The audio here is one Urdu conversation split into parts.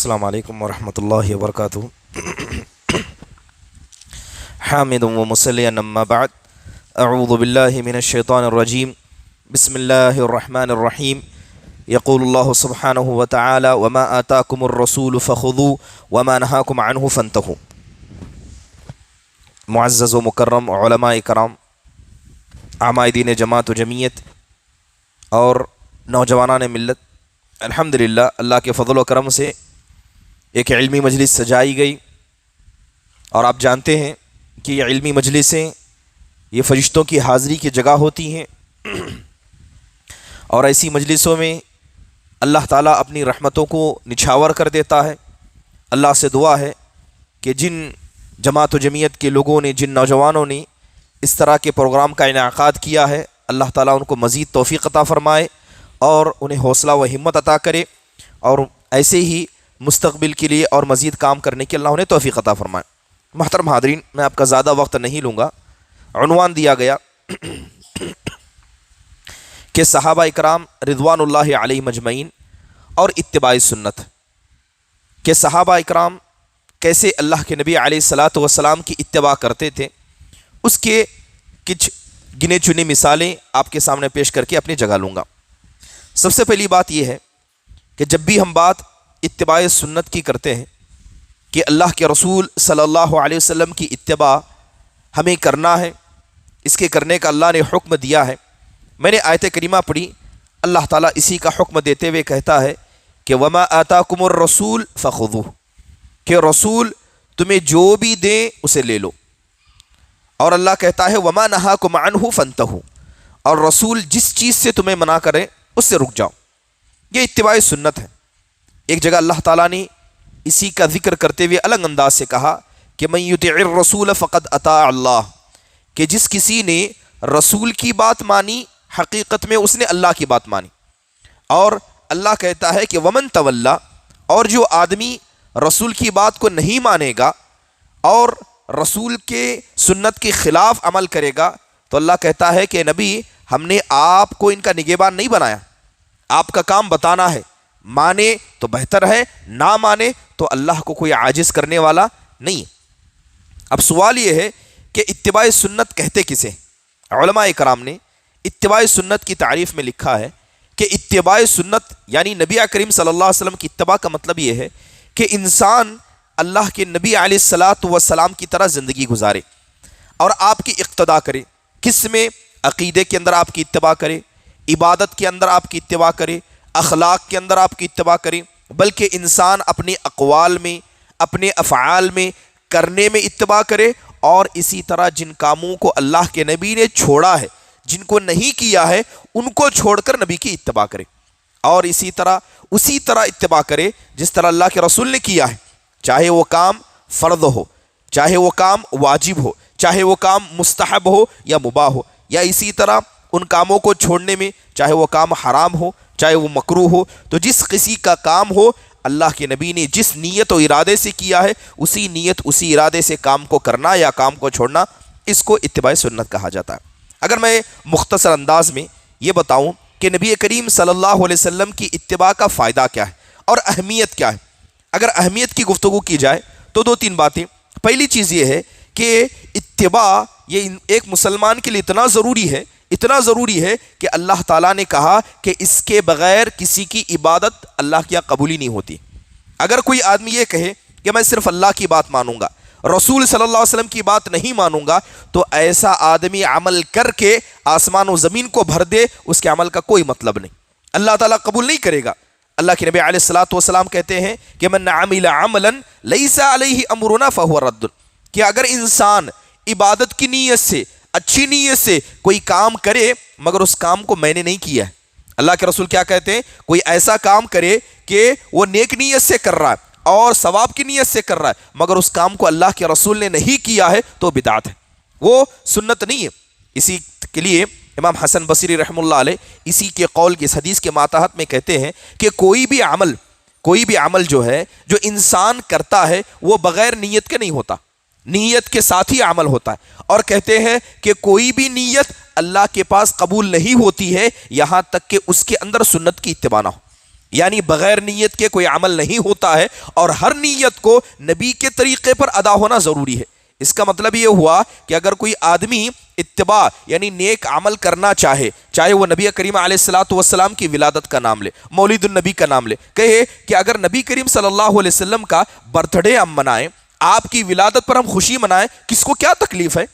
السلام علیکم ورحمۃ اللہ وبرکاتہ۔ حامد و مصلی اما بعد، اعوذ باللہ من الشیطان الرجیم، بسم اللہ الرحمن الرحیم۔ یقول اللہ سبحانہ وتعالی وما آتاکم الرسول فخذوه وما نہاکم عنہ فانتہوا۔ معزز و مکرم علماء کرام، عمائدین جماعت و جمعیت اور نوجوانان ملت، الحمدللہ اللہ کے فضل و کرم سے ایک علمی مجلس سجائی گئی، اور آپ جانتے ہیں کہ یہ علمی مجلسیں یہ فرشتوں کی حاضری کی جگہ ہوتی ہیں، اور ایسی مجلسوں میں اللہ تعالیٰ اپنی رحمتوں کو نچھاور کر دیتا ہے۔ اللہ سے دعا ہے کہ جن جماعت و جمعیت کے لوگوں نے، جن نوجوانوں نے اس طرح کے پروگرام کا انعقاد کیا ہے، اللہ تعالیٰ ان کو مزید توفیق عطا فرمائے اور انہیں حوصلہ و ہمت عطا کرے، اور ایسے ہی مستقبل کے لیے اور مزید کام کرنے کی اللہ انہیں توفیق عطا فرمائے۔ محترم حاضرین، میں آپ کا زیادہ وقت نہیں لوں گا۔ عنوان دیا گیا کہ صحابہ اکرام رضوان اللہ علیہم اجمعین اور اتباع سنت، کہ صحابہ اکرام کیسے اللہ کے نبی علیہ الصلاۃ والسلام کی اتباع کرتے تھے، اس کے کچھ گنے چنے مثالیں آپ کے سامنے پیش کر کے اپنی جگہ لوں گا۔ سب سے پہلی بات یہ ہے کہ جب بھی ہم بات اتباع سنت کی کرتے ہیں کہ اللہ کے رسول صلی اللہ علیہ وسلم کی اتباع ہمیں کرنا ہے، اس کے کرنے کا اللہ نے حکم دیا ہے۔ میں نے آیت کریمہ پڑھی، اللہ تعالیٰ اسی کا حکم دیتے ہوئے کہتا ہے کہ وما آتاکم الرسول فخذوہ، کہ رسول تمہیں جو بھی دیں اسے لے لو، اور اللہ کہتا ہے وما نہاکم عنہ فانتہوا، اور رسول جس چیز سے تمہیں منع کرے اس سے رک جاؤ۔ یہ اتباع سنت ہے۔ ایک جگہ اللہ تعالیٰ نے اسی کا ذکر کرتے ہوئے الگ انداز سے کہا کہ من یطع الرسول فقد اطاع اللہ، کہ جس کسی نے رسول کی بات مانی حقیقت میں اس نے اللہ کی بات مانی۔ اور اللہ کہتا ہے کہ ومن تولا، اور جو آدمی رسول کی بات کو نہیں مانے گا اور رسول کے سنت کے خلاف عمل کرے گا، تو اللہ کہتا ہے کہ نبی ہم نے آپ کو ان کا نگہبان نہیں بنایا، آپ کا کام بتانا ہے، مانے تو بہتر ہے، نہ مانے تو اللہ کو کوئی عاجز کرنے والا نہیں۔ اب سوال یہ ہے کہ اتباع سنت کہتے کسے؟ علماء کرام نے اتباع سنت کی تعریف میں لکھا ہے کہ اتباع سنت یعنی نبی کریم صلی اللہ علیہ وسلم کی اتباع کا مطلب یہ ہے کہ انسان اللہ کے نبی علیہ الصلاۃ والسلام کی طرح زندگی گزارے اور آپ کی اقتداء کرے۔ کس میں؟ عقیدے کے اندر آپ کی اتباع کرے، عبادت کے اندر آپ کی اتباع کرے، اخلاق کے اندر آپ کی اتباع کرے، بلکہ انسان اپنے اقوال میں، اپنے افعال میں، کرنے میں اتباع کرے، اور اسی طرح جن کاموں کو اللہ کے نبی نے چھوڑا ہے، جن کو نہیں کیا ہے، ان کو چھوڑ کر نبی کی اتباع کرے، اور اسی طرح اتباع کرے جس طرح اللہ کے رسول نے کیا ہے، چاہے وہ کام فرض ہو، چاہے وہ کام واجب ہو، چاہے وہ کام مستحب ہو یا مباح ہو، یا اسی طرح ان کاموں کو چھوڑنے میں چاہے وہ کام حرام ہو چاہے وہ مکروہ ہو، تو جس کسی کا کام ہو اللہ کے نبی نے جس نیت و ارادے سے کیا ہے، اسی نیت اسی ارادے سے کام کو کرنا یا کام کو چھوڑنا، اس کو اتباع سنت کہا جاتا ہے۔ اگر میں مختصر انداز میں یہ بتاؤں کہ نبی کریم صلی اللہ علیہ وسلم کی اتباع کا فائدہ کیا ہے اور اہمیت کیا ہے، اگر اہمیت کی گفتگو کی جائے تو دو تین باتیں۔ پہلی چیز یہ ہے کہ اتباع یہ ایک مسلمان کے لیے اتنا ضروری ہے کہ اللہ تعالیٰ نے کہا کہ اس کے بغیر کسی کی عبادت اللہ کی قبولی نہیں ہوتی۔ اگر کوئی آدمی یہ کہے کہ میں صرف اللہ کی بات مانوں گا، رسول صلی اللہ علیہ وسلم کی بات نہیں مانوں گا، تو ایسا آدمی عمل کر کے آسمان و زمین کو بھر دے، اس کے عمل کا کوئی مطلب نہیں، اللہ تعالیٰ قبول نہیں کرے گا۔ اللہ کے نبی علیہ الصلاۃ والسلام کہتے ہیں کہ من عمل عملا لیس علیہ امرنا فہو رد، کہ اگر انسان عبادت کی نیت سے، اچھی نیت سے کوئی کام کرے مگر اس کام کو میں نے نہیں کیا ہے، اللہ کے رسول کیا کہتے ہیں؟ کوئی ایسا کام کرے کہ وہ نیک نیت سے کر رہا ہے اور ثواب کی نیت سے کر رہا ہے مگر اس کام کو اللہ کے رسول نے نہیں کیا ہے، تو بدعت ہے، وہ سنت نہیں ہے۔ اسی کے لیے امام حسن بصری رحمہ اللہ علیہ اسی کے قول کی اس حدیث کے ماتحت میں کہتے ہیں کہ کوئی بھی عمل جو ہے جو انسان کرتا ہے وہ بغیر نیت کے نہیں ہوتا، نیت کے ساتھ ہی عمل ہوتا ہے، اور کہتے ہیں کہ کوئی بھی نیت اللہ کے پاس قبول نہیں ہوتی ہے یہاں تک کہ اس کے اندر سنت کی اتباع نہ ہو، یعنی بغیر نیت کے کوئی عمل نہیں ہوتا ہے، اور ہر نیت کو نبی کے طریقے پر ادا ہونا ضروری ہے۔ اس کا مطلب یہ ہوا کہ اگر کوئی آدمی اتباع یعنی نیک عمل کرنا چاہے وہ نبی کریم علیہ الصلوۃ والسلام کی ولادت کا نام لے، مولد النبی کا نام لے، کہے کہ اگر نبی کریم صلی اللہ علیہ وسلم کا برتھ ڈے ہم منائیں، آپ کی ولادت پر ہم خوشی منائیں، کس کو کیا تکلیف ہے؟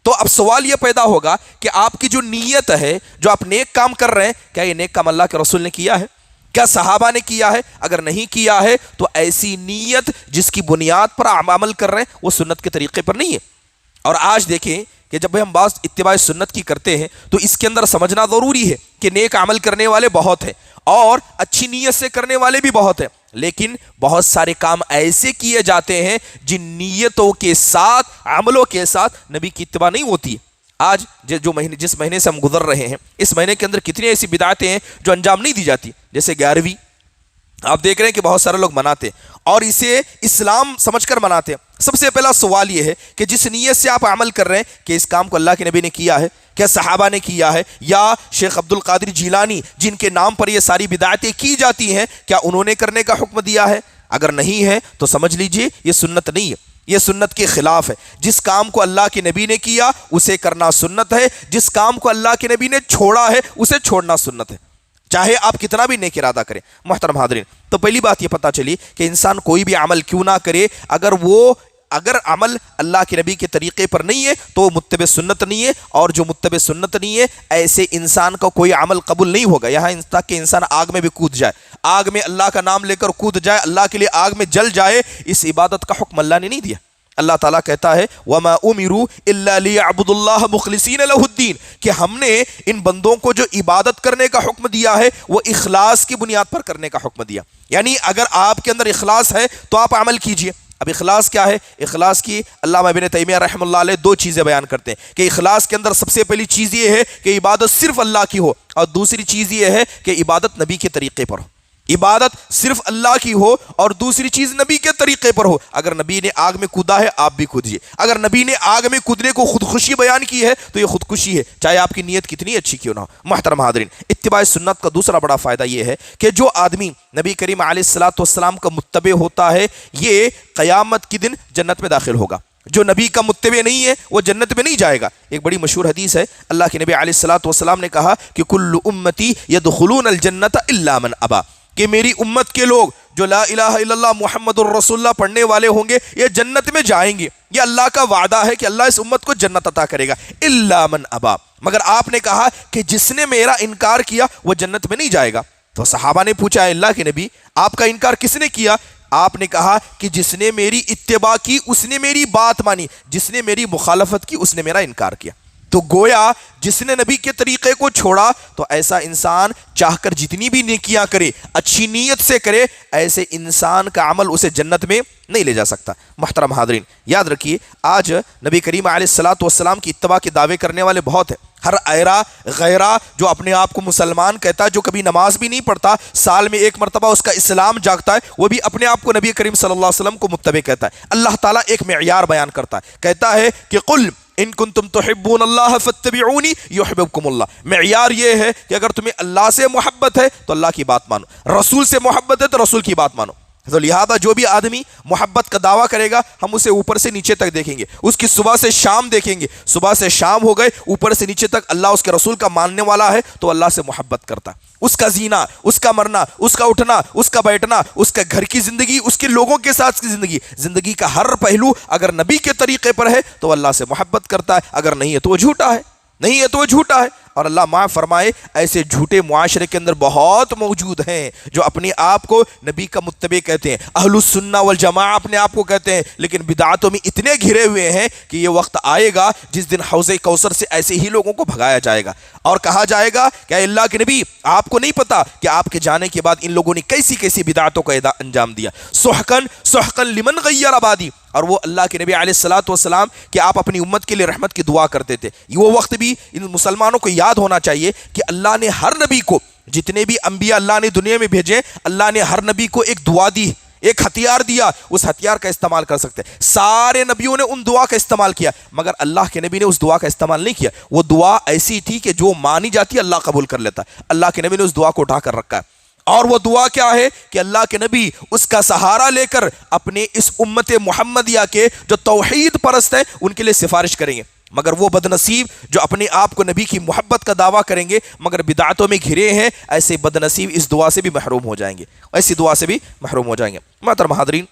تو اب سوال یہ پیدا ہوگا کہ آپ کی جو نیت ہے، جو آپ نیک کام کر رہے ہیں، کیا یہ نیک کام اللہ کے رسول نے کیا ہے؟ کیا صحابہ نے کیا ہے؟ اگر نہیں کیا ہے تو ایسی نیت جس کی بنیاد پر عمل کر رہے ہیں وہ سنت کے طریقے پر نہیں ہے۔ اور آج دیکھیں کہ جب ہم بات اتباع سنت کی کرتے ہیں تو اس کے اندر سمجھنا ضروری ہے کہ نیک عمل کرنے والے بہت ہیں اور اچھی نیت سے کرنے والے بھی بہت ہیں، لیکن بہت سارے کام ایسے کیے جاتے ہیں جن نیتوں کے ساتھ، عملوں کے ساتھ نبی کی اتباع نہیں ہوتی ہے۔ آج جس مہینے سے ہم گزر رہے ہیں، اس مہینے کے اندر کتنی ایسی بدعتیں ہیں جو انجام نہیں دی جاتی، جیسے 11ویں آپ دیکھ رہے ہیں کہ بہت سارے لوگ مناتے ہیں اور اسے اسلام سمجھ کر مناتے ہیں۔ سب سے پہلا سوال یہ ہے کہ جس نیت سے آپ عمل کر رہے ہیں کہ اس کام کو اللہ کے نبی نے کیا ہے، کیا صحابہ نے کیا ہے، یا شیخ عبد القادر جیلانی جن کے نام پر یہ ساری بدعتیں کی جاتی ہیں، کیا انہوں نے کرنے کا حکم دیا ہے؟ اگر نہیں ہے تو سمجھ لیجئے یہ سنت نہیں ہے، یہ سنت کے خلاف ہے۔ جس کام کو اللہ کے نبی نے کیا اسے کرنا سنت ہے، جس کام کو اللہ کے نبی نے چھوڑا ہے اسے چھوڑنا سنت ہے، چاہے آپ کتنا بھی نیک ارادہ کریں۔ محترم حاضرین، تو پہلی بات یہ پتہ چلی کہ انسان کوئی بھی عمل کیوں نہ کرے، اگر عمل اللہ کے نبی کے طریقے پر نہیں ہے تو وہ متبع سنت نہیں ہے، اور جو متبع سنت نہیں ہے ایسے انسان کا کوئی عمل قبول نہیں ہوگا، یہاں تک کہ انسان آگ میں بھی کود جائے، آگ میں اللہ کا نام لے کر کود جائے، اللہ کے لیے آگ میں جل جائے، اس عبادت کا حکم اللہ نے نہیں دیا۔ اللہ تعالیٰ کہتا ہے وَمَا أُمِرُوا إِلَّا لِيَعْبُدُوا اللَّهَ مُخْلِصِينَ لَهُ الدِّينَ، کہ ہم نے ان بندوں کو جو عبادت کرنے کا حکم دیا ہے وہ اخلاص کی بنیاد پر کرنے کا حکم دیا، یعنی اگر آپ کے اندر اخلاص ہے تو آپ عمل کیجئے۔ اب اخلاص کیا ہے؟ اخلاص کی علامہ ابن تیمیہ رحمہ اللہ علیہ دو چیزیں بیان کرتے ہیں کہ اخلاص کے اندر سب سے پہلی چیز یہ ہے کہ عبادت صرف اللہ کی ہو، اور دوسری چیز یہ ہے کہ عبادت نبی کے طریقے پر ہو۔ عبادت صرف اللہ کی ہو اور دوسری چیز نبی کے طریقے پر ہو۔ اگر نبی نے آگ میں کودا ہے آپ بھی کودیے، اگر نبی نے آگ میں کودنے کو خودکشی بیان کی ہے تو یہ خودکشی ہے، چاہے آپ کی نیت کتنی اچھی کیوں نہ ہو۔ محترم حاضرین، اتباع سنت کا دوسرا بڑا فائدہ یہ ہے کہ جو آدمی نبی کریم علیہ الصلوۃ والسلام کا متبع ہوتا ہے یہ قیامت کے دن جنت میں داخل ہوگا۔ جو نبی کا متبع نہیں ہے وہ جنت میں نہیں جائے گا۔ ایک بڑی مشہور حدیث ہے، اللہ کے نبی علیہ الصلوۃ والسلام نے کہا کہ کل امتی یدخلون الجنت الا من ابا، کہ میری امت کے لوگ جو لا الہ الا اللہ محمد الرسول اللہ پڑھنے والے ہوں گے یہ جنت میں جائیں گے، یہ اللہ کا وعدہ ہے کہ اللہ اس امت کو جنت عطا کرے گا، الا من ابا، مگر آپ نے کہا کہ جس نے میرا انکار کیا وہ جنت میں نہیں جائے گا۔ تو صحابہ نے پوچھا ہے اللہ کے نبی آپ کا انکار کس نے کیا؟ آپ نے کہا کہ جس نے میری اتباع کی اس نے میری بات مانی، جس نے میری مخالفت کی اس نے میرا انکار کیا۔ تو گویا جس نے نبی کے طریقے کو چھوڑا تو ایسا انسان چاہ کر جتنی بھی نیکیاں کرے، اچھی نیت سے کرے، ایسے انسان کا عمل اسے جنت میں نہیں لے جا سکتا۔ محترم حاضرین، یاد رکھیے آج نبی کریم علیہ الصلوۃ والسلام کی اتباع کے دعوے کرنے والے بہت ہیں۔ ہر ایرا غیرہ جو اپنے آپ کو مسلمان کہتا ہے، جو کبھی نماز بھی نہیں پڑھتا، سال میں ایک مرتبہ اس کا اسلام جاگتا ہے، وہ بھی اپنے آپ کو نبی کریم صلی اللہ علیہ وسلم کو متبع کہتا ہے۔ اللہ تعالیٰ ایک معیار بیان کرتا ہے، کہتا ہے کہ قل ان کنتم تحبون اللہ فاتبعونی یحببکم اللہ۔ معیار یہ ہے کہ اگر تمہیں اللہ سے محبت ہے تو اللہ کی بات مانو، رسول سے محبت ہے تو رسول کی بات مانو۔ تو لہذا جو بھی آدمی محبت کا دعویٰ کرے گا ہم اسے اوپر سے نیچے تک دیکھیں گے، اس کی صبح سے شام دیکھیں گے، صبح سے شام ہو گئے اوپر سے نیچے تک اللہ اس کے رسول کا ماننے والا ہے تو اللہ سے محبت کرتا ہے۔ اس کا زینا، اس کا مرنا، اس کا اٹھنا، اس کا بیٹھنا، اس کا گھر کی زندگی، اس کے لوگوں کے ساتھ کی زندگی کا ہر پہلو اگر نبی کے طریقے پر ہے تو اللہ سے محبت کرتا ہے، اگر نہیں ہے تو وہ جھوٹا ہے، نہیں ہے تو وہ جھوٹا ہے۔ اور اللہ معاف فرمائے ایسے جھوٹے معاشرے کے اندر بہت موجود ہیں جو اپنے آپ کو نبی کا متبع کہتے ہیں، اہل السنہ والجماعہ اپنے آپ کو کہتے ہیں، لیکن بدعتوں میں اتنے گھرے ہوئے ہیں کہ یہ وقت آئے گا جس دن حوض کوثر سے ایسے ہی لوگوں کو بھگایا جائے گا اور کہا جائے گا کہ اے اللہ کے نبی آپ کو نہیں پتا کہ آپ کے جانے کے بعد ان لوگوں نے کیسی کیسی بدعتوں کا انجام دیا، سحقاً لمن غیر آبادی۔ اور وہ اللہ کے نبی علیہ الصلوۃ والسلام کہ آپ اپنی امت کے لیے رحمت کی دعا کرتے تھے، وہ وقت بھی ان مسلمانوں کو یاد ہونا چاہیے کہ اللہ نے ہر نبی کو، جتنے بھی انبیاء اللہ نے دنیا میں بھیجے، اللہ نے ہر نبی کو ایک دعا دی، ایک ہتھیار دیا، اس ہتھیار کا استعمال کر سکتے۔ سارے نبیوں نے ان دعا کا استعمال کیا مگر اللہ کے نبی نے اس دعا کا استعمال نہیں کیا۔ وہ دعا ایسی تھی کہ جو مانی جاتی اللہ قبول کر لیتا، اللہ کے نبی نے اس دعا کو اٹھا کر رکھا ہے۔ اور وہ دعا کیا ہے کہ اللہ کے نبی اس کا سہارا لے کر اپنے اس امت محمدیہ کے جو توحید پرست ہیں ان کے لیے سفارش کریں گے. مگر وہ بد نصیب جو اپنے آپ کو نبی کی محبت کا دعویٰ کریں گے مگر بدعتوں میں گھرے ہیں، ایسے بد نصیب اس دعا سے بھی محروم ہو جائیں گے، ایسی دعا سے بھی محروم ہو جائیں گے. محترم حاضرین،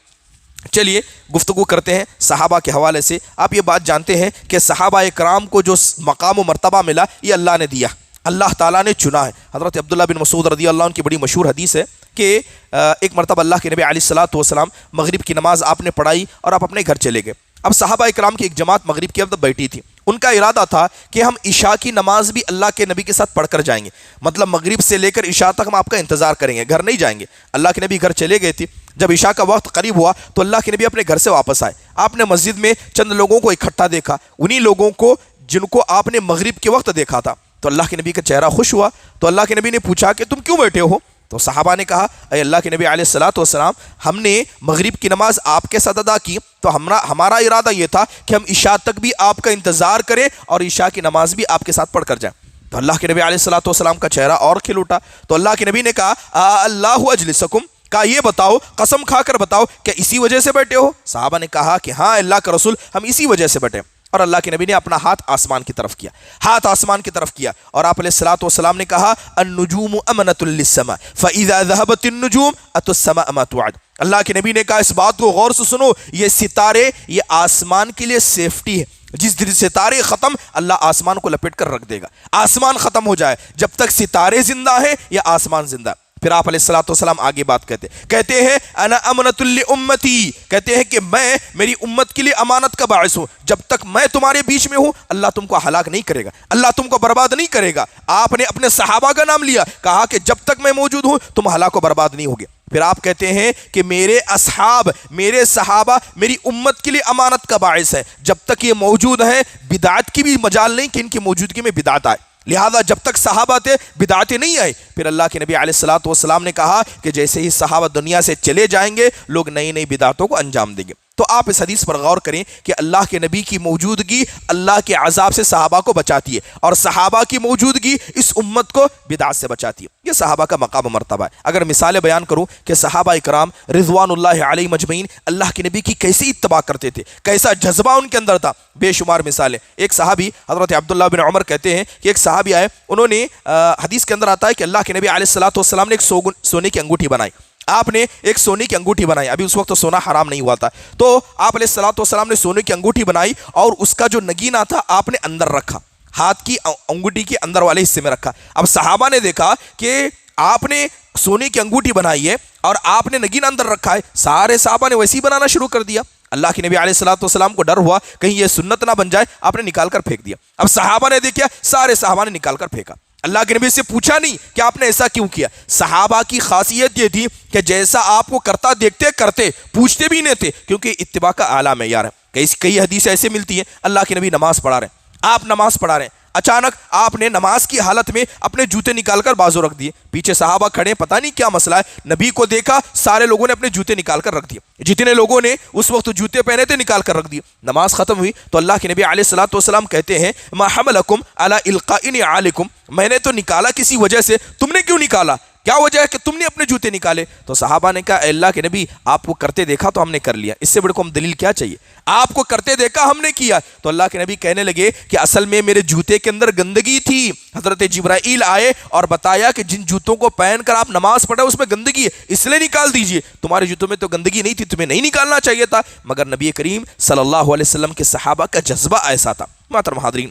چلیے گفتگو کرتے ہیں صحابہ کے حوالے سے. آپ یہ بات جانتے ہیں کہ صحابہ کرام کو جو مقام و مرتبہ ملا یہ اللہ نے دیا، اللہ تعالیٰ نے چنا ہے. حضرت عبداللہ بن مسعود رضی اللہ عنہ کی بڑی مشہور حدیث ہے کہ ایک مرتبہ اللہ کے نبی علیہ الصلوۃ والسلام مغرب کی نماز آپ نے پڑھائی اور آپ اپنے گھر چلے گئے. اب صحابہ کرام کی ایک جماعت مغرب کی وقت بیٹھی تھی. ان کا ارادہ تھا کہ ہم عشاء کی نماز بھی اللہ کے نبی کے ساتھ پڑھ کر جائیں گے، مطلب مغرب سے لے کر عشاء تک ہم آپ کا انتظار کریں گے، گھر نہیں جائیں گے. اللہ کے نبی گھر چلے گئے تھے. جب عشاء کا وقت قریب ہوا تو اللہ کے نبی اپنے گھر سے واپس آئے. آپ نے مسجد میں چند لوگوں کو اکٹھا دیکھا، انہی لوگوں کو جن کو آپ نے مغرب کے وقت دیکھا تھا. تو اللہ کے نبی کا چہرہ خوش ہوا. تو اللہ کے نبی نے پوچھا کہ تم کیوں بیٹھے ہو؟ تو صحابہ نے کہا اے اللہ کے نبی علیہ الصلوۃ والسلام، ہم نے مغرب کی نماز آپ کے ساتھ ادا کی تو ہمارا ارادہ یہ تھا کہ ہم عشاء تک بھی آپ کا انتظار کریں اور عشاء کی نماز بھی آپ کے ساتھ پڑھ کر جائیں. تو اللہ کے نبی علیہ الصلوۃ والسلام کا چہرہ اور کھل اٹھا. تو اللہ کے نبی نے کہا اللہ اجلسکم، کہا یہ بتاؤ، قسم کھا کر بتاؤ کہ اسی وجہ سے بیٹھے ہو؟ صحابہ نے کہا کہ ہاں اللہ کا رسول، ہم اسی وجہ سے بیٹھے. اور اللہ کے نبی نے اپنا ہاتھ آسمان کی طرف کیا، ہاتھ آسمان کی طرف کیا اور آپ علیہ الصلوۃ والسلام نے کہا النجوم امنۃ للسماء فاذا ذهبت النجوم اتوا السماء ما توعد. اللہ کے نبی نے کہا اس بات کو غور سے سنو، یہ ستارے یہ آسمان کے لیے سیفٹی ہے. جس دن ستارے ختم اللہ آسمان کو لپیٹ کر رکھ دے گا. آسمان ختم ہو جائے جب تک ستارے زندہ ہیں یا آسمان زندہ. پھر آپ علیہ الصلوۃ والسلام آگے بات کہتے ہیں انا امنۃ لامتی، کہتے ہیں کہ میں میری امت کے لیے امانت کا باعث ہوں. جب تک میں تمہارے بیچ میں ہوں اللہ تم کو ہلاک نہیں کرے گا، اللہ تم کو برباد نہیں کرے گا. آپ نے اپنے صحابہ کا نام لیا، کہا کہ جب تک میں موجود ہوں تم ہلاک و برباد نہیں ہوگے. پھر آپ کہتے ہیں کہ میرے اصحاب، میرے صحابہ میری امت کے لیے امانت کا باعث ہے. جب تک یہ موجود ہیں بدعت کی بھی مجال نہیں کہ ان کی موجودگی میں بدعت آئے. لہذا جب تک صحابہ تھے بدعتیں نہیں آئی. پھر اللہ کے نبی علیہ الصلوۃ والسلام نے کہا کہ جیسے ہی صحابہ دنیا سے چلے جائیں گے لوگ نئی نئی بدعتوں کو انجام دیں گے. تو آپ اس حدیث پر غور کریں کہ اللہ کے نبی کی موجودگی اللہ کے عذاب سے صحابہ کو بچاتی ہے اور صحابہ کی موجودگی اس امت کو بدعت سے بچاتی ہے. یہ صحابہ کا مقام و مرتبہ ہے. اگر مثالیں بیان کروں کہ صحابہ اکرام رضوان اللہ علیہ مجمعین اللہ کے نبی کی کیسی اتباع کرتے تھے، کیسا جذبہ ان کے اندر تھا، بے شمار مثالیں. ایک صحابی حضرت عبداللہ بن عمر کہتے ہیں کہ ایک صحابی آئے، انہوں نے حدیث کے اندر آتا ہے کہ اللہ کے نبی علیہ الصلوۃ والسلام نے ایک سونے کی انگوٹھی بنائی. آپ نے ایک سونے کی انگوٹھی بنائی، ابھی اس وقت تو سونا حرام نہیں ہوا تھا. تو آپ علیہ الصلوۃ والسلام نے سونے کی انگوٹھی بنائی اور اس کا جو نگینہ تھا آپ نے اندر رکھا، ہاتھ کی انگوٹھی کے اندر والے حصے میں رکھا. اب صحابہ نے دیکھا کہ آپ نے سونے کی انگوٹھی بنائی ہے اور آپ نے نگینہ اندر رکھا ہے. سارے صحابہ نے ویسے ہی بنانا شروع کر دیا. اللہ کے نبی علیہ الصلوۃ والسلام کو ڈر ہوا کہیں یہ سنت نہ بن جائے، آپ نے نکال کر پھینک دیا. اب صحابہ نے دیکھا، سارے صحابہ نے نکال کر پھینکا. اللہ کے نبی سے پوچھا نہیں کہ آپ نے ایسا کیوں کیا. صحابہ کی خاصیت یہ تھی کہ جیسا آپ کو کرتا دیکھتے کرتے، پوچھتے بھی نہیں تھے، کیونکہ اتباع کا اعلیٰ معیار ہے. کئی حدیثیں ایسے ملتی ہیں اللہ کے نبی نماز پڑھا رہے ہیں، آپ نماز پڑھا رہے ہیں، اچانک آپ نے نماز کی حالت میں اپنے جوتے نکال کر بازو رکھ دیے. پیچھے صحابہ کھڑے، پتہ نہیں کیا مسئلہ ہے، نبی کو دیکھا، سارے لوگوں نے اپنے جوتے نکال کر رکھ دیے. جتنے لوگوں نے اس وقت جوتے پہنے تھے نکال کر رکھ دیے. نماز ختم ہوئی تو اللہ کے نبی علیہ الصلوۃ والسلام کہتے ہیں ما حملکم علی القاء نعالکم، میں نے تو نکالا کسی وجہ سے، تم نے کیوں نکالا؟ کیا وجہ ہے کہ تم نے اپنے جوتے نکالے؟ تو صحابہ نے کہا اے اللہ کے نبی آپ کو کرتے دیکھا تو ہم نے کر لیا، اس سے بڑے کو ہم دلیل کیا چاہیے؟ آپ کو کرتے دیکھا ہم نے کیا. تو اللہ کے نبی کہنے لگے کہ اصل میں میرے جوتے کے اندر گندگی تھی. حضرت جبرائیل آئے اور بتایا کہ جن جوتوں کو پہن کر آپ نماز پڑھے اس میں گندگی ہے، اس لیے نکال دیجئے. تمہارے جوتوں میں تو گندگی نہیں تھی، تمہیں نہیں نکالنا چاہیے تھا. مگر نبی کریم صلی اللہ علیہ وسلم کے صحابہ کا جذبہ ایسا تھا. محترم حاضرین،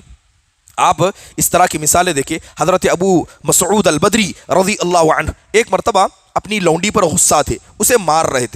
آپ اس طرح کی مثالیں دیکھیں. حضرت ابو مسعود البدری رضی اللہ عنہ ایک مرتبہ اپنی لونڈی پر غصہ تھے، اسے مار رہے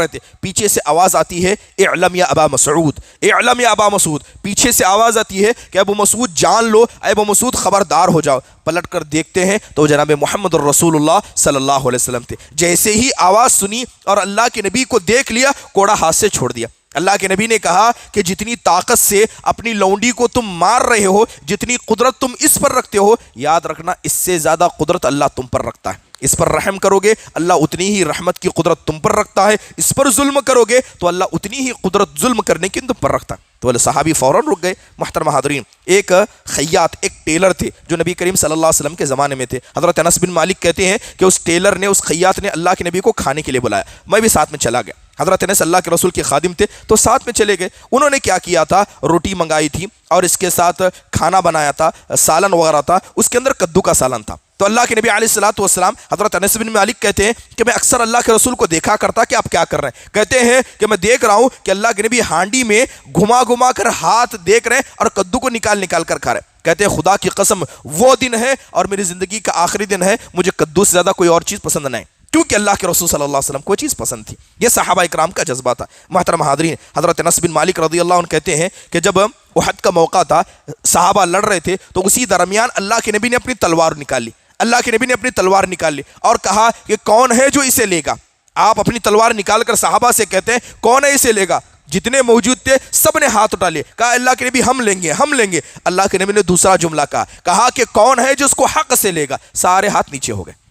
تھے. پیچھے سے آواز آتی ہے اعلم یا ابا مسعود، اعلم یا ابا مسعود. پیچھے سے آواز آتی ہے کہ ابو مسعود جان لو، ابو مسعود خبردار ہو جاؤ. پلٹ کر دیکھتے ہیں تو جناب محمد الرسول اللہ صلی اللہ علیہ وسلم تھے. جیسے ہی آواز سنی اور اللہ کے نبی کو دیکھ لیا، کوڑا ہاتھ سے چھوڑ دیا. اللہ کے نبی نے کہا کہ جتنی طاقت سے اپنی لونڈی کو تم مار رہے ہو، جتنی قدرت تم اس پر رکھتے ہو، یاد رکھنا اس سے زیادہ قدرت اللہ تم پر رکھتا ہے، اس پر رحم کرو گے اللہ اتنی ہی رحمت کی قدرت تم پر رکھتا ہے، اس پر ظلم کرو گے تو اللہ اتنی ہی قدرت ظلم کرنے کی تم پر رکھتا ہے۔ تو والے صحابی فوراً رک گئے۔ محترم حاضرین، ایک خیاط، ایک ٹیلر تھے جو نبی کریم صلی اللہ علیہ وسلم کے زمانے میں تھے۔ حضرت انس بن مالک کہتے ہیں کہ اس ٹیلر نے، اس خیاط نے اللہ کے نبی کو کھانے کے لیے بلایا، میں بھی ساتھ میں چلا گیا۔ حضرت انس اللہ کے رسول کے خادم تھے تو ساتھ میں چلے گئے۔ انہوں نے کیا کیا تھا، روٹی منگائی تھی اور اس کے ساتھ کھانا بنایا تھا، سالن وغیرہ تھا، اس کے اندر کدو کا سالن تھا۔ تو اللہ کے نبی علیہ الصلوۃ والسلام، حضرت انس بن مالک کہتے ہیں کہ میں اکثر اللہ کے رسول کو دیکھا کرتا کہ آپ کیا کر رہے ہیں۔ کہتے ہیں کہ میں دیکھ رہا ہوں کہ اللہ کے نبی ہانڈی میں گھما گھما کر ہاتھ دیکھ رہے ہیں اور کدو کو نکال نکال کر کھا رہے ہیں۔ کہتے ہیں خدا کی قسم وہ دن ہے اور میری زندگی کا آخری دن ہے، مجھے کدو سے زیادہ کوئی اور چیز پسند نہیں، کیونکہ اللہ کے رسول صلی اللہ علیہ وسلم کو چیز پسند تھی۔ یہ صحابہ اکرام کا جذبہ تھا۔ محترم حاضرین، حضرت انس بن مالک رضی اللہ عنہ کہتے ہیں کہ جب احد کا موقع تھا، صحابہ لڑ رہے تھے، تو اسی درمیان اللہ کے نبی نے اپنی تلوار نکال لی۔ اللہ کے نبی نے اپنی تلوار نکال لی اور کہا کہ کون ہے جو اسے لے گا؟ آپ اپنی تلوار نکال کر صحابہ سے کہتے ہیں کون ہے اسے لے گا؟ جتنے موجود تھے سب نے ہاتھ اٹھا لیے، کہا اللہ کے نبی ہم لیں گے، ہم لیں گے۔ اللہ کے نبی نے دوسرا جملہ کہا کہ کون ہے جو اس کو حق سے لے گا؟ سارے ہاتھ نیچے ہو گئے۔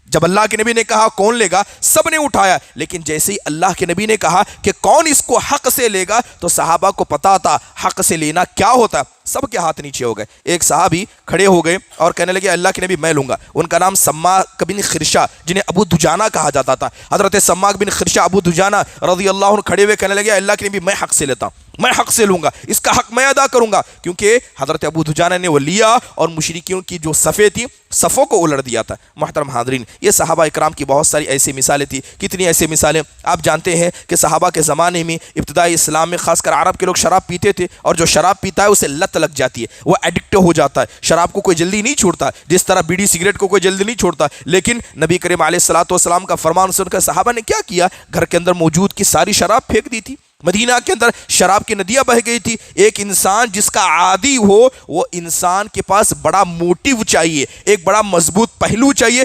جب اللہ کے نبی نے کہا کون لے گا، سب نے اٹھایا، لیکن جیسے ہی اللہ کے نبی نے کہا کہ کون اس کو حق سے لے گا، تو صحابہ کو پتا تھا حق سے لینا کیا ہوتا ہے، سب کے ہاتھ نیچے ہو گئے۔ ایک صحابی کھڑے ہو گئے اور کہنے لگے اللہ کے نبی میں لوں گا۔ ان کا نام سماک بن خرشہ، جنہیں ابو دجانہ کہا جاتا تھا۔ حضرت سماک بن خرشہ ابو دجانہ رضی اللہ عنہ کھڑے ہوئے کہنے لگے اللہ کے نبی میں حق سے لیتا ہوں، میں حق سے لوں گا، اس کا حق میں ادا کروں گا، کیونکہ حضرت ابو دجانہ نے وہ لیا اور مشرکین کی جو صفیں تھیں صفوں کو الٹ دیا تھا۔ محترم حاضرین، یہ صحابہ اکرام کی بہت ساری ایسی مثالیں تھیں۔ کتنی ایسی مثالیں آپ جانتے ہیں کہ صحابہ کے زمانے میں ابتدائی اسلام میں خاص کر عرب کے لوگ شراب پیتے تھے، اور جو شراب پیتا ہے اسے لت لگ جاتی ہے، وہ ایڈکٹ ہو جاتا ہے۔ شراب کو کوئی جلدی نہیں چھوڑتا، جس طرح بیڑی سگریٹ کو کوئی جلدی نہیں چھوڑتا، لیکن نبی کریم علیہ الصلوۃ والسلام کا فرمان سن کر صحابہ نے کیا کیا، گھر کے اندر موجود کی ساری شراب پھینک دی تھی۔ مدینہ کے اندر شراب کی ندیاں بہہ گئی تھی۔ ایک انسان جس کا عادی ہو، وہ انسان کے پاس بڑا موٹیو چاہیے، ایک بڑا مضبوط پہلو چاہیے،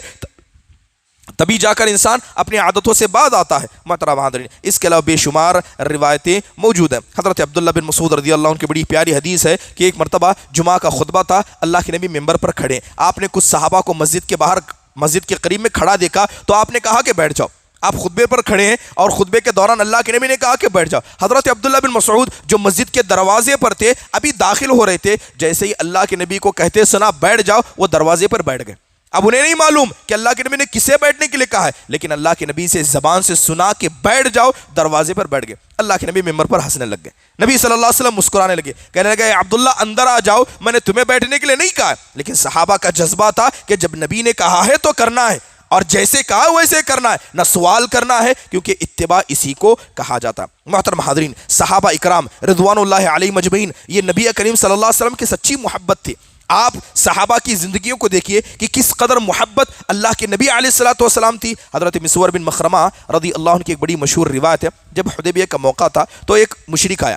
تبھی جا کر انسان اپنی عادتوں سے باز آتا ہے۔ محترم حاضرین، اس کے علاوہ بے شمار روایتیں موجود ہیں۔ حضرت عبداللہ بن مسعود رضی اللہ عنہ کی بڑی پیاری حدیث ہے کہ ایک مرتبہ جمعہ کا خطبہ تھا، اللہ کے نبی ممبر پر کھڑے، آپ نے کچھ صحابہ کو مسجد کے باہر، مسجد کے قریب میں کھڑا دیکھا، تو آپ نے کہا کہ بیٹھ جاؤ۔ آپ خطبے پر کھڑے ہیں اور خطبے کے دوران اللہ کے نبی نے کہا کہ بیٹھ جاؤ۔ حضرت عبداللہ بن مسعود جو مسجد کے دروازے پر تھے، ابھی داخل ہو رہے تھے، جیسے ہی اللہ کے نبی کو کہتے سنا بیٹھ جاؤ، وہ دروازے پر بیٹھ گئے۔ اب انہیں نہیں معلوم کہ اللہ کے نبی نے کسے بیٹھنے کے لیے کہا ہے، لیکن اللہ کے نبی سے زبان سے سنا کہ بیٹھ جاؤ، دروازے پر بیٹھ گئے۔ اللہ کے نبی ممبر پر ہنسنے لگ گئے۔ نبی صلی اللہ علیہ وسلم مسکرانے لگے، کہنے لگے عبداللہ اندر آ جاؤ، میں نے تمہیں بیٹھنے کے لیے نہیں کہا، لیکن صحابہ کا جذبہ تھا کہ جب نبی نے کہا ہے تو کرنا ہے، اور جیسے کہا ویسے کرنا ہے، نہ سوال کرنا ہے، کیونکہ اتباع اسی کو کہا جاتا ہے۔ محترم حاضرین، صحابہ اکرام رضوان اللہ علیہ مجمعین، یہ نبی کریم صلی اللہ علیہ وسلم کی سچی محبت تھی۔ آپ صحابہ کی زندگیوں کو دیکھیے کہ کس قدر محبت اللہ کے نبی علیہ الصلوۃ والسلام تھی۔ حضرت مسور بن مخرمہ رضی اللہ عنہ کی ایک بڑی مشہور روایت ہے، جب حدیبیہ کا موقع تھا تو ایک مشرک آیا،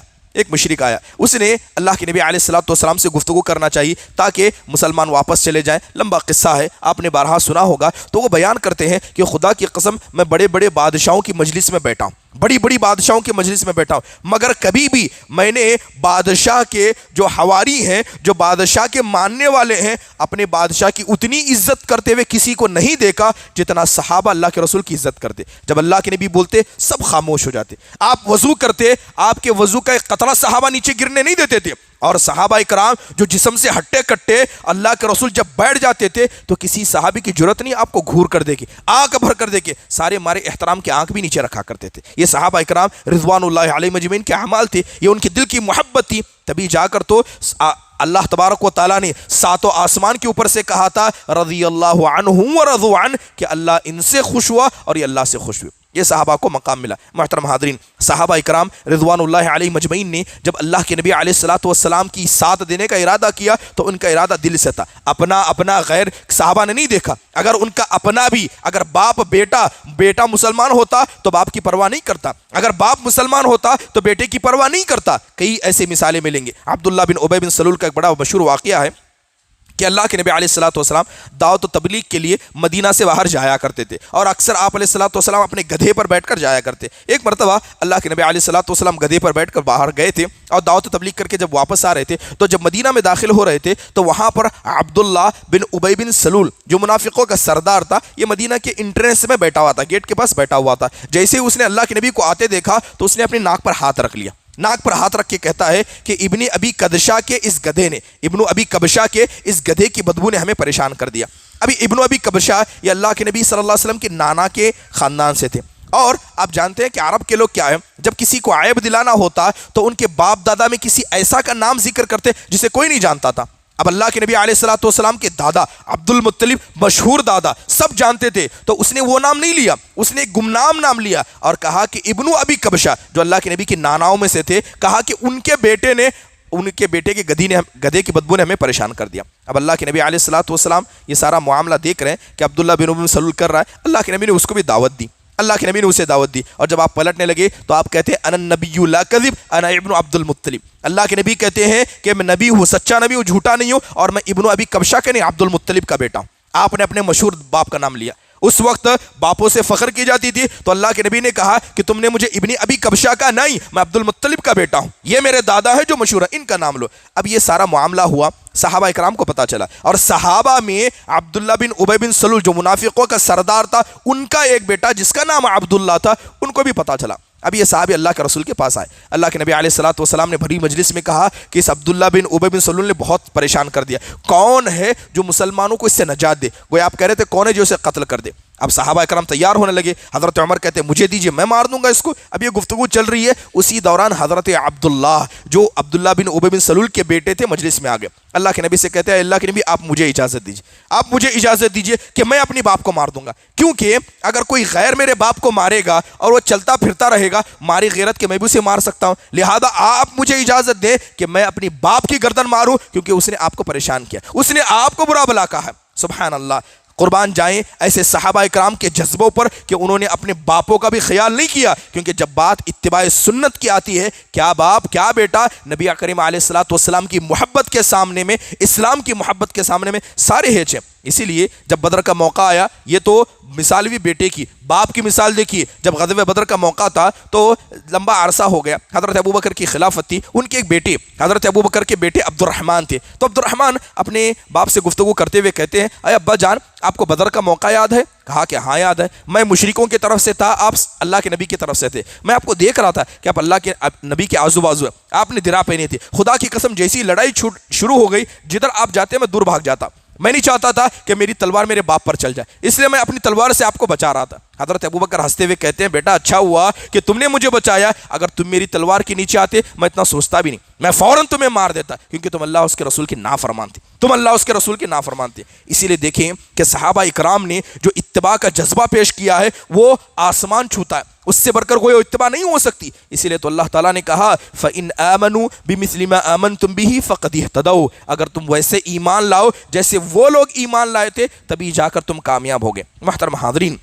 اس نے اللہ کے نبی علیہ الصلوۃ والسلام سے گفتگو کرنا چاہیے تاکہ مسلمان واپس چلے جائیں۔ لمبا قصہ ہے، آپ نے بارہا سنا ہوگا۔ تو وہ بیان کرتے ہیں کہ خدا کی قسم میں بڑے بڑے بادشاہوں کی مجلس میں بیٹھا ہوں، بڑی بڑی بادشاہوں کی مجلس میں بیٹھا ہوں، مگر کبھی بھی میں نے بادشاہ کے جو حواری ہیں، جو بادشاہ کے ماننے والے ہیں، اپنے بادشاہ کی اتنی عزت کرتے ہوئے کسی کو نہیں دیکھا جتنا صحابہ اللہ کے رسول کی عزت کرتے۔ جب اللہ کے نبی بولتے سب خاموش ہو جاتے، آپ وضو کرتے، آپ کے وضو کا ایک قطرہ صحابہ نیچے گرنے نہیں دیتے تھے، اور صحابہ اکرام جو جسم سے ہٹے کٹے، اللہ کے رسول جب بیٹھ جاتے تھے تو کسی صحابی کی جرت نہیں آپ کو گھور کر دے کے، آنکھ بھر کر دے کے، سارے مارے احترام کے آنکھ بھی نیچے رکھا کرتے تھے۔ یہ صحابہ اکرام رضوان اللہ علیہ مجمعین کے اعمال تھے، یہ ان کی دل کی محبت تھی، تبھی جا کر تو اللہ تبارک و تعالیٰ نے ساتوں آسمان کے اوپر سے کہا تھا رضی اللہ عنہم ورضوا عنہ، کہ اللہ ان سے خوش ہوا اور یہ اللہ سے خوش ہوئے۔ یہ صحابہ کو مقام ملا۔ محترم حاضرین، صحابہ اکرام رضوان اللہ علیہ مجمعین نے جب اللہ کے نبی علیہ الصلوۃ والسلام کی ساتھ دینے کا ارادہ کیا تو ان کا ارادہ دل سے تھا، اپنا غیر صحابہ نے نہیں دیکھا۔ اگر ان کا اپنا بھی، اگر باپ بیٹا مسلمان ہوتا تو باپ کی پرواہ نہیں کرتا، اگر باپ مسلمان ہوتا تو بیٹے کی پرواہ نہیں کرتا۔ کئی ایسے مثالیں ملیں گے۔ عبداللہ بن ابی بن سلول کا ایک بڑا مشہور واقعہ ہے کہ اللہ کے نبی علیہ الصلوۃ والسلام دعوت و تبلیغ کے لیے مدینہ سے باہر جایا کرتے تھے، اور اکثر آپ علیہ الصلوۃ والسلام اپنے گدھے پر بیٹھ کر جایا کرتے۔ ایک مرتبہ اللہ کے نبی علیہ الصلوۃ والسلام گدھے پر بیٹھ کر باہر گئے تھے، اور دعوت و تبلیغ کر کے جب واپس آ رہے تھے تو جب مدینہ میں داخل ہو رہے تھے تو وہاں پر عبداللہ بن ابی بن سلول جو منافقوں کا سردار تھا، یہ مدینہ کے انٹرنس میں بیٹھا ہوا تھا، گیٹ کے پاس بیٹھا ہوا تھا۔ جیسے ہی اس نے اللہ کے نبی کو آتے دیکھا تو اس نے اپنی ناک پر ہاتھ رکھ لیا، ناک پر ہاتھ رکھ کے کہتا ہے کہ ابن ابی کبشہ کے اس گدھے نے، ابن ابی کبشہ کے اس گدھے کی بدبو نے ہمیں پریشان کر دیا۔ ابھی ابن ابی کبشہ یہ اللہ کے نبی صلی اللہ علیہ وسلم کے نانا کے خاندان سے تھے، اور آپ جانتے ہیں کہ عرب کے لوگ کیا ہے، جب کسی کو عیب دلانا ہوتا تو ان کے باپ دادا میں کسی ایسا کا نام ذکر کرتے جسے کوئی نہیں جانتا تھا۔ اب اللہ کے نبی علیہ الصلوۃ والسلام کے دادا عبد المطلب، مشہور دادا، سب جانتے تھے، تو اس نے وہ نام نہیں لیا، اس نے ایک گمنام نام لیا اور کہا کہ ابن ابی کبشہ جو اللہ کے نبی کے ناناؤں میں سے تھے، کہا کہ ان کے بیٹے کے گدھے کی بدبو نے ہمیں پریشان کر دیا۔ اب اللہ کے نبی علیہ الصلوۃ والسلام یہ سارا معاملہ دیکھ رہے ہیں کہ عبداللہ بن ابی سلول کر رہا ہے، اللہ کے نبی نے اس کو بھی دعوت دی، اللہ کے نبی نے اسے دعوت دی، اور جب آپ پلٹنے لگے تو آپ کہتے ہیں انا النبی لا کذب انا ابن عبد المطلب، اللہ کے نبی کہتے ہیں کہ میں نبی ہوں، سچا نبی ہوں، جھوٹا نہیں ہوں، اور میں ابن ابی کبشہ کے نہیں عبد المطلب کا بیٹا ہوں۔ آپ نے اپنے مشہور باپ کا نام لیا۔ اس وقت باپوں سے فخر کی جاتی تھی، تو اللہ کے نبی نے کہا کہ تم نے مجھے ابن ابی کبشہ کا نہیں، میں عبد المطلب کا بیٹا ہوں، یہ میرے دادا ہے جو مشہور ہے، ان کا نام لو۔ اب یہ سارا معاملہ ہوا، صحابہ اکرام کو پتا چلا، اور صحابہ میں عبداللہ بن ابی بن سلول جو منافقوں کا سردار تھا، ان کا ایک بیٹا جس کا نام عبداللہ تھا، ان کو بھی پتا چلا۔ اب یہ صحابی اللہ کے رسول کے پاس آئے، اللہ کے نبی علیہ الصلوۃ والسلام نے بھری مجلس میں کہا کہ اس عبداللہ بن ابی بن سلول نے بہت پریشان کر دیا، کون ہے جو مسلمانوں کو اس سے نجات دے؟ گویا آپ کہہ رہے تھے کون ہے جو اسے قتل کر دے؟ اب صحابہ اکرام تیار ہونے لگے، حضرت عمر کہتے ہیں مجھے دیجیے، میں مار دوں گا اس کو۔ اب یہ گفتگو چل رہی ہے، اسی دوران حضرت عبداللہ جو عبداللہ بن ابی بن سلول کے بیٹے تھے مجلس میں آ گئے، اللہ کے نبی سے کہتے ہیں اللہ کے نبی آپ مجھے اجازت دیجیے، آپ مجھے اجازت دیجیے کہ میں اپنی باپ کو مار دوں گا، کیونکہ اگر کوئی غیر میرے باپ کو مارے گا اور وہ چلتا پھرتا رہے گا، ماری غیرت کے میں بھی اسے مار سکتا ہوں، لہذا آپ مجھے اجازت دیں کہ میں اپنی باپ کی گردن ماروں، کیونکہ اس نے آپ کو پریشان کیا، اس نے آپ کو برا بھلا کہا ہے۔ سبحان اللہ، قربان جائیں ایسے صحابہ اکرام کے جذبوں پر کہ انہوں نے اپنے باپوں کا بھی خیال نہیں کیا، کیونکہ جب بات اتباع سنت کی آتی ہے، کیا باپ کیا بیٹا، نبی کریم علیہ الصلوۃ والسلام کی محبت کے سامنے میں، اسلام کی محبت کے سامنے میں سارے ہیچ ہیں۔ اسی لیے جب بدر کا موقع آیا، یہ تو مثال بھی بیٹے کی، باپ کی مثال دیکھیے، جب غزوہ بدر کا موقع تھا تو لمبا عرصہ ہو گیا، حضرت ابوبکر کی خلافت تھی، ان کے ایک بیٹے حضرت ابوبکر کے بیٹے عبد الرحمن تھے، تو عبد الرحمن اپنے باپ سے گفتگو کرتے ہوئے کہتے ہیں اے ابا جان، آپ کو بدر کا موقع یاد ہے؟ کہا کہ ہاں یاد ہے، میں مشرکوں کی طرف سے تھا، آپ اللہ کے نبی کی طرف سے تھے، میں آپ کو دیکھ رہا تھا کہ آپ اللہ کے نبی کے آزو بازو ہیں، آپ نے درع پہنی تھی، خدا کی قسم جیسی لڑائی شروع ہو گئی، جدھر آپ جاتے میں دور بھاگ جاتا، میں نہیں چاہتا تھا کہ میری تلوار میرے باپ پر چل جائے، اس لیے میں اپنی تلوار سے آپ کو بچا رہا تھا۔ حضرت ابوبکر ہنستے ہوئے کہتے ہیں بیٹا اچھا ہوا کہ تم نے مجھے بچایا، اگر تم میری تلوار کے نیچے آتے میں اتنا سوچتا بھی نہیں، میں فوراً تمہیں مار دیتا، کیونکہ تم اللہ اس کے رسول کے نافرمان تھے، تم اللہ اس کے رسول کے نافرمان تھے۔ اسی لیے دیکھیں کہ صحابہ اکرام نے جو اتباع کا جذبہ پیش کیا ہے وہ آسمان چھوتا ہے، اس سے بڑھ کر کوئی اتباع نہیں ہو سکتی۔ اسی لیے تو اللہ تعالیٰ نے کہا فَإِنْ آمَنُوا بِمِثْلِ مَا آمَنْتُمْ بِهِ فَقَدِ اهْتَدَوْا، اگر تم ویسے ایمان لاؤ جیسے وہ لوگ ایمان لائے تھے تبھی جا کر تم کامیاب ہوگے۔ محترم حاضرین،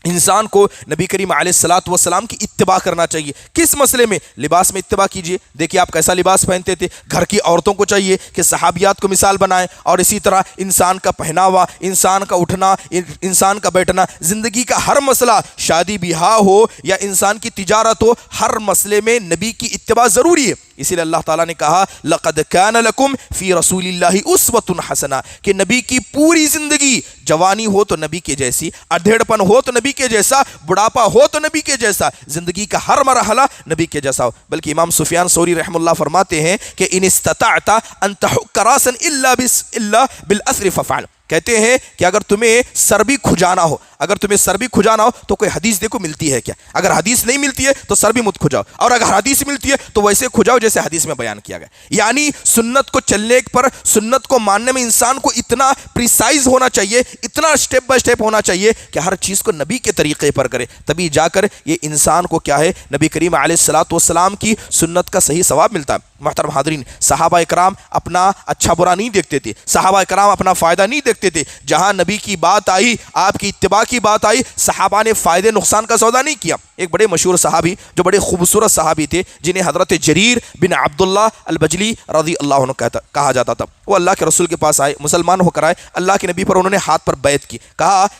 انسان کو نبی کریم علیہ الصلوۃ والسلام کی اتباع کرنا چاہیے۔ کس مسئلے میں؟ لباس میں اتباع کیجیے، دیکھیے آپ کیسا لباس پہنتے تھے، گھر کی عورتوں کو چاہیے کہ صحابیات کو مثال بنائیں، اور اسی طرح انسان کا پہناوا، انسان کا اٹھنا، انسان کا بیٹھنا، زندگی کا ہر مسئلہ، شادی بیاہ ہو یا انسان کی تجارت ہو، ہر مسئلے میں نبی کی اتباع ضروری ہے۔ اسی لیے اللہ تعالیٰ نے کہا لَقَدْ كَانَ لَكُمْ فِي رَسُولِ اللَّهِ أُسْوَةٌ حَسَنَةٌ، کہ نبی کی پوری زندگی، جوانی ہو تو نبی کے جیسی، ادھیڑ پن ہو تو نبی کے جیسا، بڑھاپا ہو تو نبی کے جیسا، زندگی کا ہر مرحلہ نبی کے جیسا ہو۔ بلکہ امام سفیان ثوری رحمہ اللہ فرماتے ہیں کہ ان استطعت ان تحک راسا الا بالاسر ففعل، کہتے ہیں کہ اگر تمہیں سر بھی کھجانا ہو، اگر تمہیں سر بھی کھجانا ہو تو کوئی حدیث دیکھو ملتی ہے کیا، اگر حدیث نہیں ملتی ہے تو سر بھی مت کھجاؤ، اور اگر حدیث ملتی ہے تو ویسے کھجاؤ جیسے حدیث میں بیان کیا گیا۔ یعنی سنت کو چلنے پر، سنت کو ماننے میں انسان کو اتنا پریسائز ہونا چاہیے، اتنا اسٹیپ بائی اسٹیپ ہونا چاہیے کہ ہر چیز کو نبی کے طریقے پر کرے، تبھی جا کر یہ انسان کو کیا ہے، نبی کریم علیہ الصلوۃ والسلام کی سنت کا صحیح ثواب ملتا ہے۔ محترم حاضرین، صحابہ اکرام اپنا اچھا برا نہیں دیکھتے تھے، صحابہ اکرام اپنا فائدہ نہیں دیکھتے تھے، جہاں نبی کی بات آئی، آپ کی اتباع کی بات آئی، صحابہ نے فائدے نقصان کا سودا نہیں کیا۔ ایک بڑے مشہور صحابی جو بڑے خوبصورت صحابی تھے جنہیں حضرت جریر بن عبداللہ البجلی رضی اللہ عنہ کہا جاتا تھا، وہ اللہ کے رسول کے پاس آئے، مسلمان ہو کر آئے، اللہ کے نبی پر انہوں نے ہاتھ پر بیعت کی،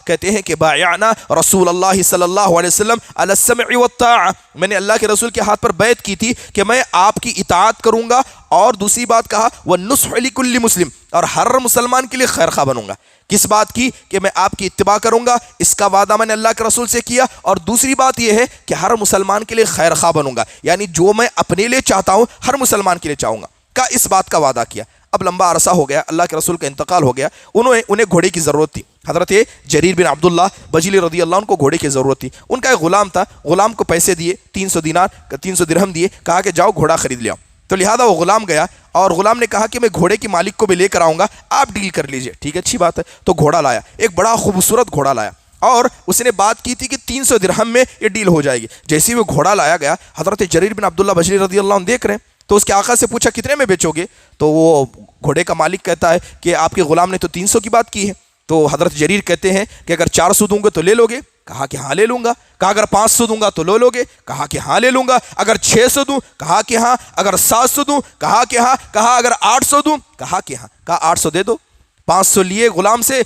کہتے ہیں کہ بایعنا رسول اللہ صلی اللہ علیہ وسلم علی السمع والطاعہ، میں نے اللہ کے رسول کے ہاتھ پر بیعت کی تھی کہ میں آپ کی اطاعت کروں گا، اور دوسری بات کہا والنصح لکل مسلم، اور ہر مسلمان کے لیے خیر خواہ بنوں گا۔ کس بات کی؟ کہ میں آپ کی اتباع کروں گا، اس کا وعدہ میں نے اللہ کے رسول سے کیا، اور دوسری بات یہ ہے کہ ہر مسلمان کے لیے خیر خواہ بنوں گا، یعنی جو میں اپنے لیے چاہتا ہوں ہر مسلمان کے لیے چاہوں گا، اس بات کا وعدہ کیا۔ اب لمبا عرصہ ہو گیا، اللہ کے رسول کا انتقال ہو گیا، انہیں گھوڑے کی ضرورت تھی، حضرت جریر بن عبداللہ بجلی رضی اللہ عنہ کو گھوڑے کی ضرورت تھی۔ ان کا ایک غلام تھا، غلام کو پیسے دیے، 300 درہم دیے، کہا کہ جاؤ گھوڑا خرید لے آؤ، تو لہٰذا وہ غلام گیا، اور غلام نے کہا کہ میں گھوڑے کے مالک کو بھی لے کر آؤں گا، آپ ڈیل کر لیجئے۔ ٹھیک ہے، اچھی بات ہے، تو گھوڑا لایا، ایک بڑا خوبصورت گھوڑا لایا، اور اس نے بات کی تھی کہ 300 درہم میں یہ ڈیل ہو جائے گی۔ جیسے ہی وہ گھوڑا لایا گیا، حضرت جریر بن عبداللہ بجلی رضی اللہ عنہ دیکھ رہے ہیں، تو اس کے آقا سے پوچھا کتنے میں بیچو گے؟ تو وہ گھوڑے کا مالک کہتا ہے کہ آپ کے غلام نے تو 300 کی بات کی ہے۔ تو حضرت جریر کہتے ہیں کہ اگر 400 دوں گے تو لے لو گے؟ کہا کہ ہاں لے لوں گا۔ کہا اگر 500 دوں گا تو لے لو گے؟ کہا کہ ہاں لے لوں گا۔ اگر 600 دوں؟ کہا کہ ہاں۔ اگر 700 دوں؟ کہا کہ ہاں۔ کہا اگر 800 دوں؟ کہا کہ ہاں۔ کہا 800 دے دو۔ 500 لیے غلام سے،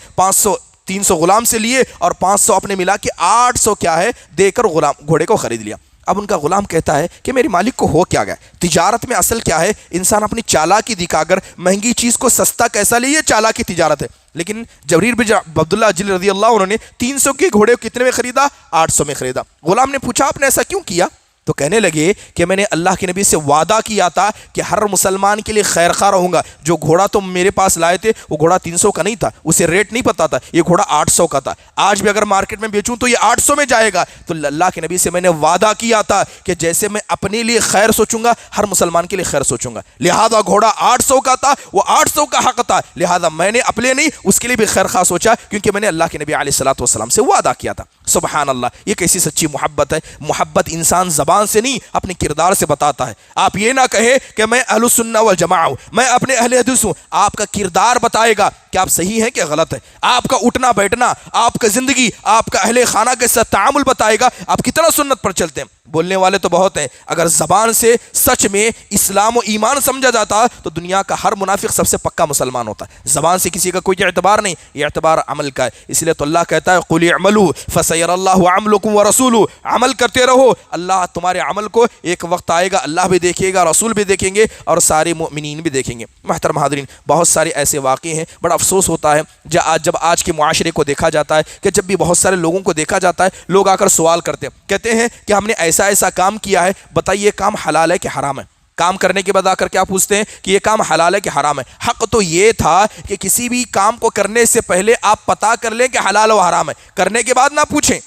300 غلام سے لیے، اور 500 اپنے ملا کے 800 کیا ہے دے کر گھوڑے کو خرید لیا۔ اب ان کا غلام کہتا ہے کہ میرے مالک کو ہو کیا گیا؟ تجارت میں اصل کیا ہے؟ انسان اپنی چالاکی دکھا کر مہنگی چیز کو سستا کیسا لے، یہ چالاکی تجارت ہے۔ لیکن جریر بن عبداللہ جل رضی اللہ عنہ نے 300 کے گھوڑے کو کتنے میں خریدا؟ 800 میں خریدا۔ غلام نے پوچھا آپ نے ایسا کیوں کیا؟ تو کہنے لگے کہ میں نے اللہ کے نبی سے وعدہ کیا تھا کہ ہر مسلمان کے لیے خیر خواہ رہوں گا۔ جو گھوڑا تم میرے پاس لائے تھے وہ گھوڑا 300 کا نہیں تھا، اسے ریٹ نہیں پتا تھا، یہ گھوڑا 800 کا تھا۔ آج بھی اگر مارکیٹ میں بیچوں تو یہ 800 میں جائے گا۔ تو اللہ کے نبی سے میں نے وعدہ کیا تھا کہ جیسے میں اپنے لیے خیر سوچوں گا ہر مسلمان کے لیے خیر سوچوں گا، لہذا گھوڑا 800 کا تھا، وہ 800 کا حق تھا، لہذا میں نے اپنے نہیں اس کے لیے بھی خیر خواہ سوچا، کیونکہ میں نے اللہ کے نبی علیہ الصلوۃ والسلام سے وعدہ کیا تھا۔ سبحان اللہ، یہ کیسی سچی محبت ہے۔ محبت انسان زبان سے نہیں اپنے کردار سے بتاتا ہے۔ آپ یہ نہ کہیں کہ میں اہل السنہ والجماعہ ہوں، میں اپنے اہل حدیث ہوں، آپ کا کردار بتائے گا کہ آپ صحیح ہیں کہ غلط ہے۔ آپ کا اٹھنا بیٹھنا، آپ کا زندگی، آپ کا اہل خانہ کے ساتھ تعامل بتائے گا آپ کتنا سنت پر چلتے ہیں۔ بولنے والے تو بہت ہیں، اگر زبان سے سچ میں اسلام و ایمان سمجھا جاتا تو دنیا کا ہر منافق سب سے پکا مسلمان ہوتا ہے۔ زبان سے کسی کا کوئی اعتبار نہیں، یہ اعتبار عمل کا ہے۔ اس لیے تو اللہ کہتا ہے قُلِ اعْمَلُوا فَسَيَرَى اللَّهُ عَمْلَكُمْ وَرَسُولُهُ، عمل کرتے رہو، اللہ تمہارے عمل کو ایک وقت آئے گا اللہ بھی دیکھے گا، رسول بھی دیکھیں گے، اور سارے مؤمنین بھی دیکھیں گے۔ محترم حاضرین، بہت سارے ایسے واقعے ہیں، بڑا افسوس ہوتا ہے جب آج کے معاشرے کو دیکھا جاتا ہے کہ جب بھی بہت سارے لوگوں کو دیکھا جاتا ہے، لوگ آ کر سوال کرتے ہیں، کہتے ہیں کہ ہم نے ایسا کام کیا ہے، بتائیے کام حلال ہے کہ حرام ہے؟ کام کرنے کے بعد آ کر کیا پوچھتے ہیں کہ یہ کام حلال ہے کہ حرام ہے؟ حق تو یہ تھا کہ کسی بھی کام کو کرنے سے پہلے آپ پتہ کر لیں کہ حلال و حرام ہے، کرنے کے بعد نہ پوچھیں۔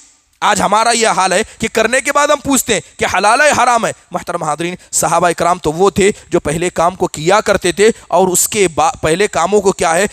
آج ہمارا یہ حال ہے کہ کرنے کے بعد ہم پوچھتے ہیں کہ حلال ہے حرام ہے۔ محترم حاضرین، صحابہ اکرام تو وہ تھے جو پہلے کام کو کیا کرتے تھے، اور اس کے پہلے کاموں کو کیا ہے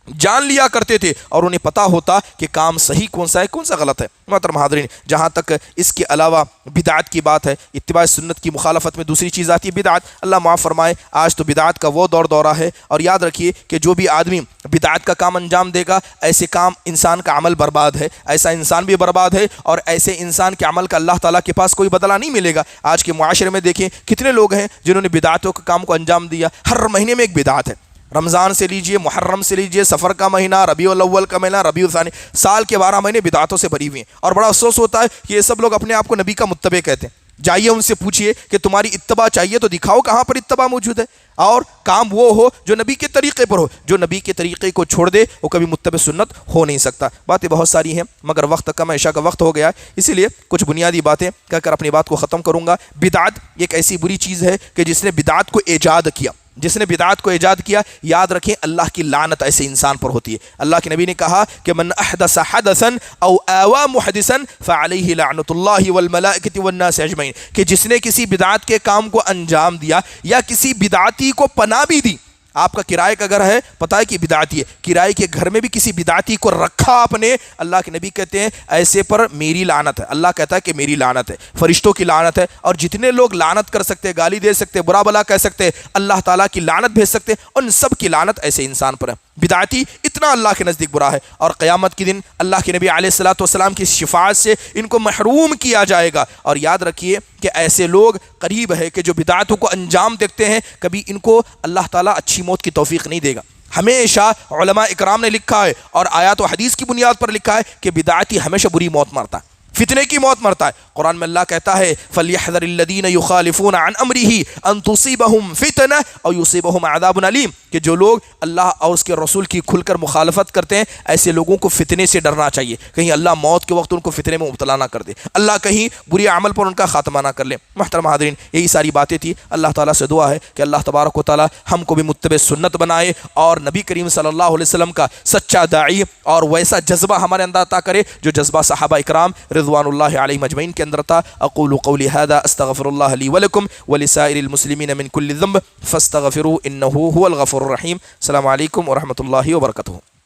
جان لیا کرتے تھے، اور انہیں پتا ہوتا کہ کام صحیح کون سا ہے کون سا غلط ہے۔ محترم حاضرین، جہاں تک اس کے علاوہ بدعت کی بات ہے، اتباع سنت کی مخالفت میں دوسری چیز آتی ہے بدعت۔ اللہ معاف فرمائے، آج تو بدعت کا وہ دورہ ہے، اور یاد رکھیے کہ جو بھی آدمی بدعت کا کام انجام دے گا، ایسے کام انسان کا عمل برباد ہے، ایسا انسان بھی برباد ہے، اور ایسے انسان کے عمل کا اللہ تعالیٰ کے پاس کوئی بدلہ نہیں ملے گا۔ آج کے معاشرے میں دیکھیں کتنے لوگ ہیں جنہوں نے بدعتوں کے کام کو انجام دیا۔ ہر مہینے میں ایک بدعت ہے، رمضان سے لیجئے، محرم سے لیجئے، سفر کا مہینہ، ربیع الاول کا مہینہ، ربیع الثانی، سال کے 12 مہینے بدعتوں سے بھری ہوئی ہیں، اور بڑا افسوس ہوتا ہے کہ یہ سب لوگ اپنے آپ کو نبی کا متبع کہتے ہیں۔ جائیے ان سے پوچھئے کہ تمہاری اتباع چاہیے تو دکھاؤ کہاں پر اتباع موجود ہے، اور کام وہ ہو جو نبی کے طریقے پر ہو۔ جو نبی کے طریقے کو چھوڑ دے وہ کبھی متبع سنت ہو نہیں سکتا۔ باتیں بہت ساری ہیں مگر وقت کم، عشاء کا وقت ہو گیا، اسی لیے کچھ بنیادی باتیں کہہ کر اپنی بات کو ختم کروں گا۔ بدعت ایک ایسی بری چیز ہے کہ جس نے بدعت کو ایجاد کیا، یاد رکھیں اللہ کی لعنت ایسے انسان پر ہوتی ہے۔ اللہ کے نبی نے کہا کہ من احدث حدثا او آوى محدثا فعليه لعنت اللہ والملائکۃ والناس اجمعین، کہ جس نے کسی بدعت کے کام کو انجام دیا یا کسی بدعتی کو پناہ بھی دی۔ آپ کا کرائے کا گھر ہے، پتہ ہے کہ بدعتی ہے، کرائے کے گھر میں بھی کسی بدعتی کو رکھا آپ نے، اللہ کے نبی کہتے ہیں ایسے پر میری لعنت ہے۔ اللہ کہتا ہے کہ میری لعنت ہے، فرشتوں کی لعنت ہے، اور جتنے لوگ لعنت کر سکتے، گالی دے سکتے، برا بلا کہہ سکتے، اللہ تعالیٰ کی لعنت بھیج سکتے، ان سب کی لعنت ایسے انسان پر ہے۔ بدعتی اتنا اللہ کے نزدیک برا ہے، اور قیامت کے دن اللہ کے نبی علیہ الصلوۃ والسلام کی شفاعت سے ان کو محروم کیا جائے گا۔ اور یاد رکھیے کہ ایسے لوگ قریب ہے کہ جو بدعتوں کو انجام دیتے ہیں، کبھی ان کو اللہ تعالیٰ اچھی موت کی توفیق نہیں دے گا۔ ہمیشہ علماء اکرام نے لکھا ہے اور آیات و حدیث کی بنیاد پر لکھا ہے کہ بدعتی ہمیشہ بری موت مرتا ہے، فتنے کی موت مرتا ہے۔ قرآن میں اللہ کہتا ہے فَلْيَحْذَرِ الَّذِينَ يُخَالِفُونَ عَنْ أَمْرِهِ أَن تُصِيبَهُمْ فِتْنَةٌ أَوْ يُصِيبَهُمْ عَذَابٌ أَلِيمٌ، کہ جو لوگ اللہ اور اس کے رسول کی کھل کر مخالفت کرتے ہیں، ایسے لوگوں کو فتنے سے ڈرنا چاہیے، کہیں اللہ موت کے وقت ان کو فتنے میں مبتلا نہ کر دے، اللہ کہیں بری عمل پر ان کا خاتمہ نہ کر لے۔ محترم حاضرین، یہی ساری باتیں تھی۔ اللہ تعالیٰ سے دعا ہے کہ اللہ تبارک و تعالیٰ ہم کو بھی متبع سنت بنائے اور نبی کریم صلی اللہ علیہ وسلم کا سچا داعی اور ویسا جذبہ ہمارے اندر عطا کرے جو جذبہ صحابہ اکرام رضوان اللہ علیہم اجمعین کے اندر تھا۔ اقول قولی ھذا استغفر اللہ لی ولکم ولسائر المسلمین من کل ذنب فاستغفروا انہ هو الغفور الرحیم۔ السلام علیکم ورحمۃ اللہ وبرکاتہ۔